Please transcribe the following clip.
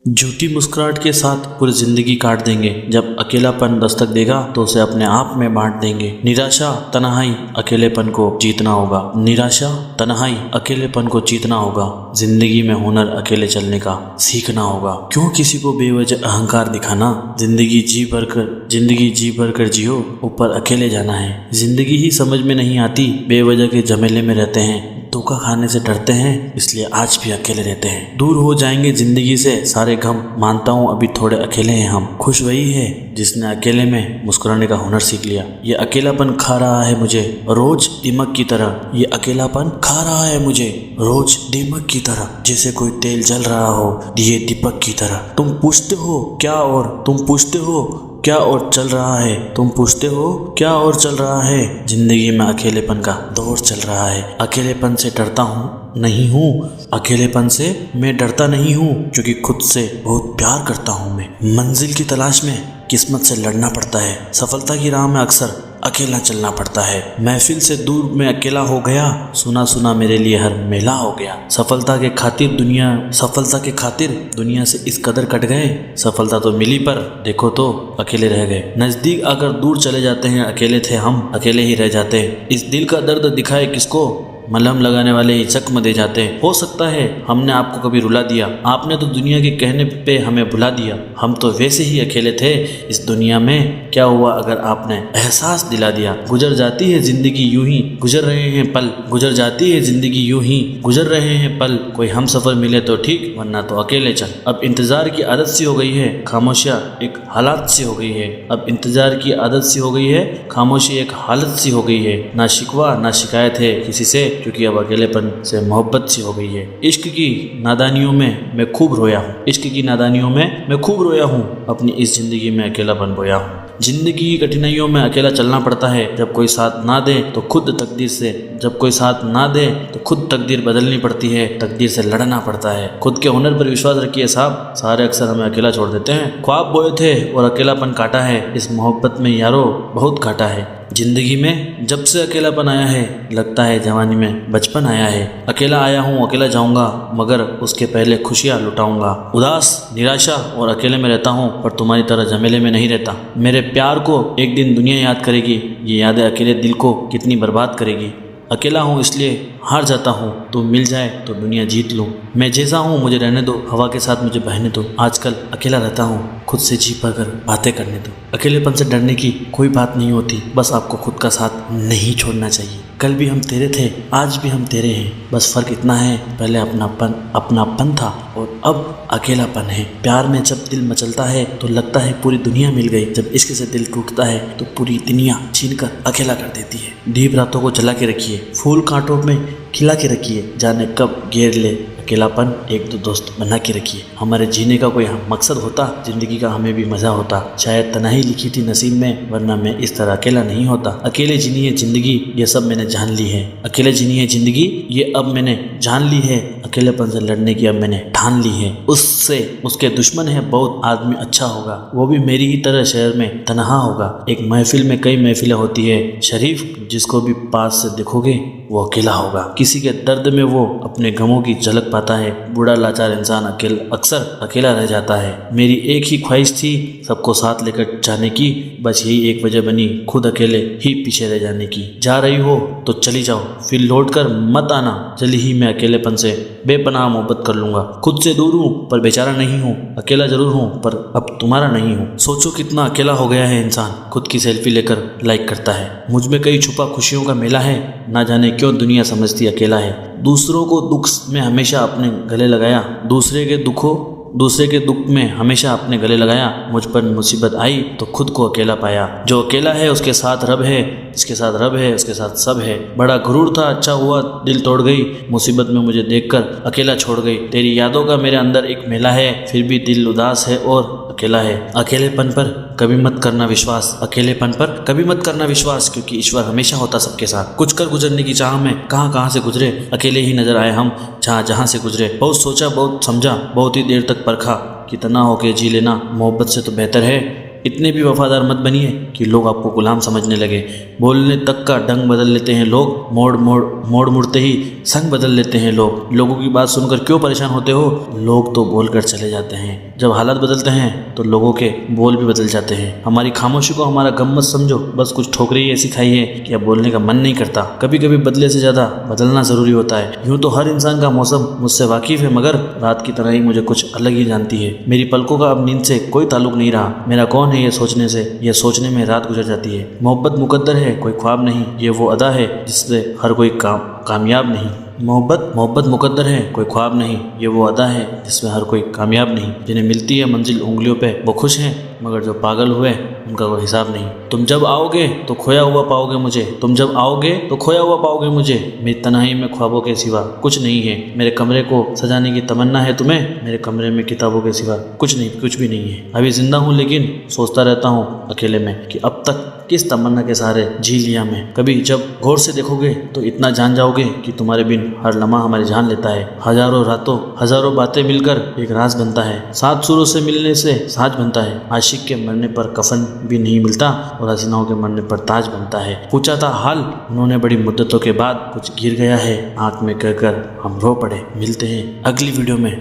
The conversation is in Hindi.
झूठी मुस्कुराहट के साथ पूरी जिंदगी काट देंगे। जब अकेलापन दस्तक देगा तो उसे अपने आप में बांट देंगे। निराशा तन्हाई अकेलेपन को जीतना होगा। निराशा तन्हाई अकेलेपन को जीतना होगा। जिंदगी में हुनर अकेले चलने का सीखना होगा। क्यों किसी को बेवजह अहंकार दिखाना। जिंदगी जी भर कर जियो, ऊपर अकेले जाना है। जिंदगी ही समझ में नहीं आती, बेवजह के झमेले में रहते हैं। धोखा खाने से डरते हैं, इसलिए आज भी अकेले रहते हैं। दूर हो जाएंगे जिंदगी से सारे गम, मानता हूँ अभी थोड़े अकेले हैं हम। खुश वही है जिसने अकेले में मुस्कुराने का हुनर सीख लिया। ये अकेलापन खा रहा है मुझे रोज दीमक की तरह। ये अकेलापन खा रहा है मुझे रोज दीमक की तरह। जैसे कोई तेल जल रहा हो दिए दीपक की तरह। तुम पूछते हो क्या और चल रहा है। तुम पूछते हो क्या और चल रहा है। जिंदगी में अकेलेपन का दौर चल रहा है। अकेलेपन से डरता नहीं हूँ। अकेलेपन से मैं डरता नहीं हूँ, क्योंकि खुद से बहुत प्यार करता हूँ मैं। मंजिल की तलाश में किस्मत से लड़ना पड़ता है। सफलता की राह में अक्सर अकेला चलना पड़ता है। महफिल से दूर मैं अकेला हो गया, सुना मेरे लिए हर मेला हो गया। सफलता के खातिर दुनिया से इस कदर कट गए। सफलता तो मिली पर देखो तो अकेले रह गए। नजदीक अगर दूर चले जाते हैं, अकेले थे हम अकेले ही रह जाते। इस दिल का दर्द दिखाए किसको, मलहम लगाने वाले ही जख्म दे जाते। हो सकता है हमने आपको कभी रुला दिया, आपने तो दुनिया के कहने पे हमें भुला दिया। हम तो वैसे ही अकेले थे इस दुनिया में, क्या हुआ अगर आपने एहसास दिला दिया। गुजर जाती है जिंदगी यूं ही, गुजर रहे हैं पल। गुजर जाती है जिंदगी यूं ही, गुजर रहे हैं पल। कोई हम सफर मिले तो ठीक, वरना तो अकेले चल। अब इंतजार की आदत सी हो गई है, खामोशियाँ एक हालात सी हो गई है। अब इंतजार की आदत सी हो गई है, खामोशी एक हालत सी हो गई है। ना शिकवा ना शिकायत है किसी से, क्योंकि अब अकेलेपन से मोहब्बत सी हो गई है। इश्क की नादानियों में मैं खूब रोया हूँ। अपनी इस जिंदगी में अकेलापन बोया हूँ। जिंदगी की कठिनाइयों में अकेला चलना पड़ता है। जब कोई साथ ना दे तो खुद तकदीर बदलनी पड़ती है। तकदीर से लड़ना पड़ता है। खुद के हुनर पर विश्वास रखिए साहब, सारे अक्सर हमें अकेला छोड़ देते हैं। ख्वाब बोए थे और अकेलापन काटा है, इस मोहब्बत में यारो बहुत काटा है। जिंदगी में जब से अकेलापन आया है, लगता है जवानी में बचपन आया है। अकेला आया हूँ अकेला जाऊंगा, मगर उसके पहले खुशियाँ लुटाऊंगा। उदास निराशा और अकेले में रहता हूँ, पर तुम्हारी तरह झमेले में नहीं रहता। मेरे प्यार को एक दिन दुनिया याद करेगी, ये यादें अकेले दिल को कितनी बर्बाद करेगी। अकेला हूँ इसलिए हार जाता हूँ, तुम मिल जाए तो दुनिया जीत लूँ। मैं जैसा हूँ मुझे रहने दो, हवा के साथ मुझे बहने दो। आजकल अकेला रहता हूँ, खुद से जी भर कर बातें करने दो। अकेलेपन से डरने की कोई बात नहीं होती, बस आपको खुद का साथ नहीं छोड़ना चाहिए। कल भी हम तेरे थे, आज भी हम तेरे हैं। बस फर्क इतना है, पहले अपनापन था और अब अकेलापन है। प्यार में जब दिल मचलता है तो लगता है पूरी दुनिया मिल गई। जब इश्क से दिल टूटता है तो पूरी दुनिया छीन कर अकेला कर देती है। दीप रातों को जला के रखिए, फूल कांटों में खिला के रखिए। जाने कब घेर ले अकेलापन, एक दो दोस्त बना के रखिए। हमारे जीने का कोई मकसद होता, जिंदगी का हमें भी मजा होता। शायद तन्हाई लिखी थी नसीब में, वरना मैं इस तरह अकेला नहीं होता। अकेले जीनी है जिंदगी, ये सब मैंने जान ली है। अकेले जीनी है जिंदगी, ये अब मैंने जान ली है। अकेलेपन से लड़ने की अब मैंने ठान ली है। उसके दुश्मन है बहुत, आदमी अच्छा होगा, वो भी मेरी ही तरह शहर में तनहा होगा। एक महफिल में कई महफिलें होती है, शरीफ जिसको भी पास से देखोगे वो अकेला होगा। किसी के दर्द में वो अपने गमों की झलक पाता है। बूढ़ा लाचार इंसान अक्सर अकेला रह जाता है। मेरी एक ही ख्वाहिश थी सबको साथ लेकर जाने की, बस यही एक वजह बनी खुद अकेले ही पीछे रह जाने की। जा रही हो तो चली जाओ, फिर लौट कर मत आना। जल्दी ही मैं अकेलेपन से बेपनाह मोहब्बत कर लूंगा। खुद से दूर हूँ पर बेचारा नहीं हूँ, अकेला जरूर हूँ पर अब तुम्हारा नहीं हूँ। सोचो कितना अकेला हो गया है इंसान, खुद की सेल्फी लेकर लाइक करता है। मुझ में कई छुपा खुशियों का मेला है, ना जाने क्यों दुनिया समझती अकेला है। दूसरों को दुख में हमेशा अपने गले लगाया, दूसरे के दुख में हमेशा अपने गले लगाया। मुझ पर मुसीबत आई तो खुद को अकेला पाया। जो अकेला है उसके साथ रब है, इसके साथ रब है, उसके साथ सब है। बड़ा गुरूर था, अच्छा हुआ दिल तोड़ गई। मुसीबत में मुझे देखकर अकेला छोड़ गई। तेरी यादों का मेरे अंदर एक मेला है, फिर भी दिल उदास है और अकेला है। अकेलेपन पर कभी मत करना विश्वास, क्योंकि ईश्वर हमेशा होता सबके साथ। कुछ कर गुजरने की चाह में कहाँ से गुजरे, अकेले ही नजर आए हम जहाँ से गुजरे। बहुत सोचा बहुत समझा, बहुत ही देर तक परखा, कितना होके जी लेना मोहब्बत से तो बेहतर है इतने भी वफादार मत बनिए कि लोग आपको गुलाम समझने लगे। बोलने तक का ढंग बदल लेते हैं लोग, मोड़ मुड़ते ही संग बदल लेते हैं लोग। लोगों की बात सुनकर क्यों परेशान होते हो? लोग तो बोलकर चले जाते हैं। जब हालात बदलते हैं तो लोगों के बोल भी बदल जाते हैं। हमारी खामोशी को हमारा गम मत समझो, बस कुछ ठोकरें ही ऐसी खाई है कि अब बोलने का मन नहीं करता। कभी कभी बदले से ज्यादा बदलना जरूरी होता है। यूं तो हर इंसान का मौसम मुझसे वाकिफ है, मगर रात की तरह ही मुझे कुछ अलग ही जानती है। मेरी पलकों का अब नींद से कोई ताल्लुक नहीं रहा। मेरा कौन है ये सोचने से, ये सोचने में रात गुजर जाती है। मोहब्बत मुकद्दर है, कोई ख्वाब नहीं। ये वो अदा है जिससे हर कोई कामयाब नहीं। मोहब्बत मुकद्दर है, कोई ख्वाब नहीं। ये वो अदा है जिसमें हर कोई कामयाब नहीं। जिन्हें मिलती है मंजिल उंगलियों पे वो खुश हैं, मगर जो पागल हुए उनका कोई हिसाब नहीं। तुम जब आओगे तो खोया हुआ पाओगे मुझे, तुम जब आओगे तो खोया हुआ पाओगे मुझे। मेरी तन्हाई में ख्वाबों के सिवा कुछ नहीं है। मेरे कमरे को सजाने की तमन्ना है तुम्हें, मेरे कमरे में किताबों के सिवा कुछ भी नहीं है। अभी जिंदा हूँ लेकिन सोचता रहता हूँ अकेले में कि अब तक किस तमन्ना के सहारे जी लिया मैं। कभी जब गौर से देखोगे तो इतना जान जाओगे कि तुम्हारे बिन हर लम्हा हमारी जान लेता है। हजारों रातों हजारों बातें मिलकर एक राज बनता है। 7 सुरों से मिलने से साज बनता है। आशिक के मरने पर कफन भी नहीं मिलता और हसीनाओं के मरने पर ताज बनता है। पूछा था हाल उन्होंने बड़ी मुद्दतों के बाद, कुछ गिर गया है आंख में कहकर हम रो पड़े। मिलते हैं अगली वीडियो में।